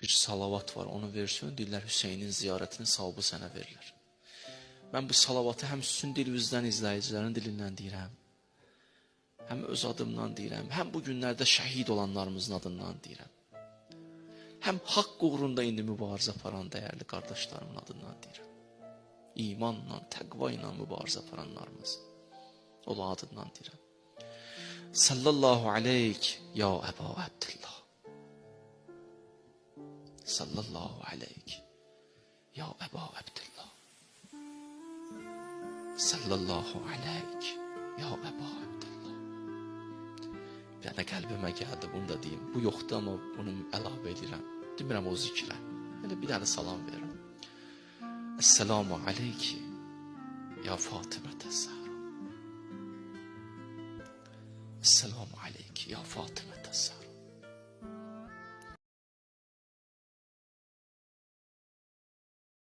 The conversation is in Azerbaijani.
bir salavat var, onu versin, deyirlər Hüseynin ziyarətinin savabı sənə verilir. Mən bu salavatı həm sizin dilinizdən, izləyicilərin dilindən deyirəm, həm öz adımdan deyirəm, həm bu günlərdə şəhid olanlarımızın adından deyirəm. Həm haqq uğrunda indi mübarizə aparan dəyərli qardaşlarımın adından deyirəm. İmanla, təqva ilə mübarizə aparanlarımız, olan adından deyirəm. Sallallahu aleyk ya Əba Abdillah. Sallallahu aleyk ya Əba Abdillah. Sallallahu aleyk ya Əba Abdillah. Bir dənə qəlbimə gəldi, bunu da deyim. Bu yoxdur, amma bunu əlavə edirəm. Demirəm o zikrə. Elə bir dənə salam verirəm. Esselamu aleyki ya Fatimə Təzzahra. Esselamu aleyki ya Fatimə Təzzahra.